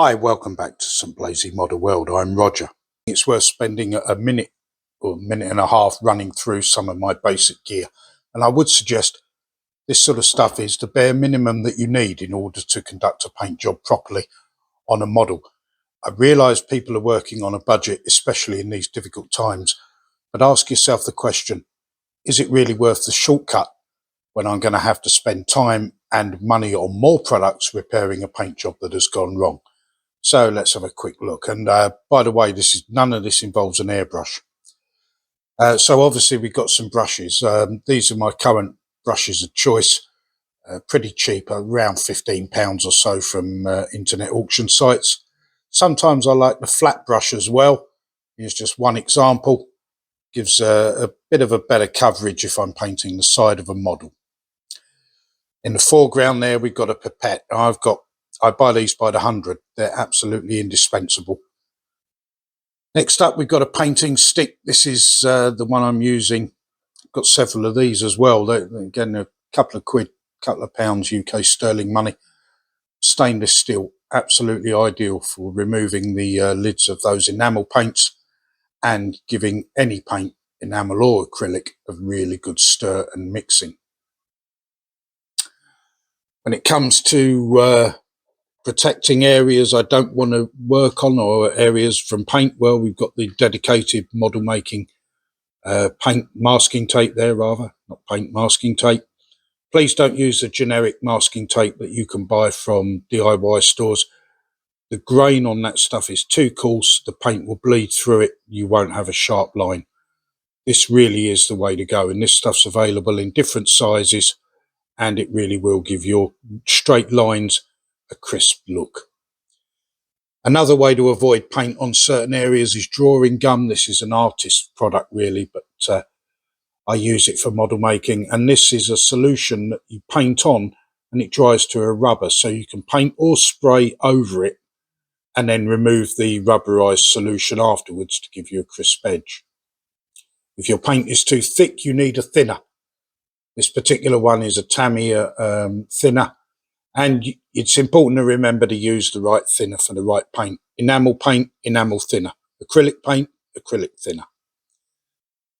Hi, welcome back to some Blazey Model World. I'm Roger. It's worth spending a minute or a minute and a half running through some of my basic gear. And I would suggest this sort of stuff is the bare minimum that you need in order to conduct a paint job properly on a model. I realise people are working on a budget, especially in these difficult times, but ask yourself the question, is it really worth the shortcut when I'm going to have to spend time and money on more products repairing a paint job that has gone wrong? So let's have a quick look. And by the way, none of this involves an airbrush. So obviously we've got some brushes. These are my current brushes of choice. Pretty cheap, around £15 or so from internet auction sites. Sometimes I like the flat brush as well. Here's just one example. Gives a bit of a better coverage if I'm painting the side of a model. In the foreground there, we've got a pipette. I buy these by the 100. They're absolutely indispensable. Next up, we've got a painting stick. This is the one I'm using. I've got several of these as well. They're getting a couple of quid, couple of pounds UK sterling money. Stainless steel, absolutely ideal for removing the lids of those enamel paints and giving any paint, enamel or acrylic, a really good stir and mixing. When it comes to protecting areas I don't want to work on or areas from paint, well, we've got the dedicated model making paint masking tape there, rather, not paint masking tape. Please don't use the generic masking tape that you can buy from DIY stores. The grain on that stuff is too coarse, the paint will bleed through it, you won't have a sharp line. This really is the way to go, and this stuff's available in different sizes, and it really will give your straight lines a crisp look. Another way to avoid paint on certain areas is drawing gum. This is an artist's product really, but I use it for model making, and this is a solution that you paint on and it dries to a rubber, so you can paint or spray over it and then remove the rubberized solution afterwards to give you a crisp edge. If your paint is too thick, you need a thinner. This particular one is a Tamiya thinner. And it's important to remember to use the right thinner for the right paint. Enamel paint, enamel thinner. Acrylic paint, acrylic thinner.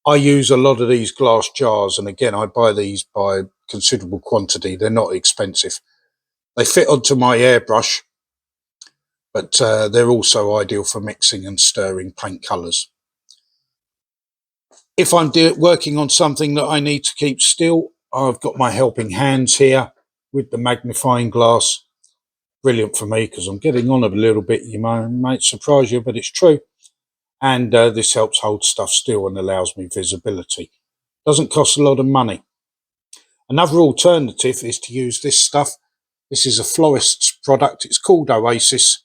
I use a lot of these glass jars, and again, I buy these by considerable quantity. They're not expensive. They fit onto my airbrush, but they're also ideal for mixing and stirring paint colours. If I'm working on something that I need to keep still, I've got my helping hands here with the magnifying glass. Brilliant for me because I'm getting on a little bit. You might surprise you, but it's true. And this helps hold stuff still and allows me visibility. Doesn't cost a lot of money. Another alternative is to use this stuff. This is a florist's product. It's called Oasis.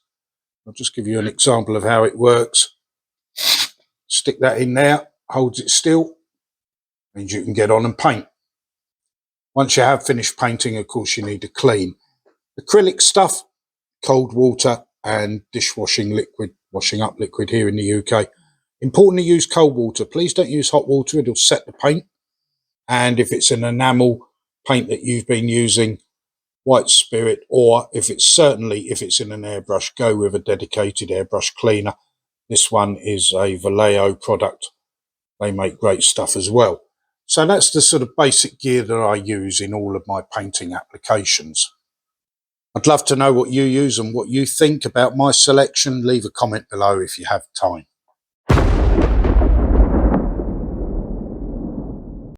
I'll just give you an example of how it works. Stick that in there, holds it still, means you can get on and paint. Once you have finished painting, of course, you need to clean. Acrylic stuff, cold water and dishwashing liquid, washing up liquid here in the UK. Important to use cold water. Please don't use hot water, it'll set the paint. And if it's an enamel paint that you've been using, white spirit, or if it's in an airbrush, go with a dedicated airbrush cleaner. This one is a Vallejo product. They make great stuff as well. So that's the sort of basic gear that I use in all of my painting applications. I'd love to know what you use and what you think about my selection. Leave a comment below if you have time.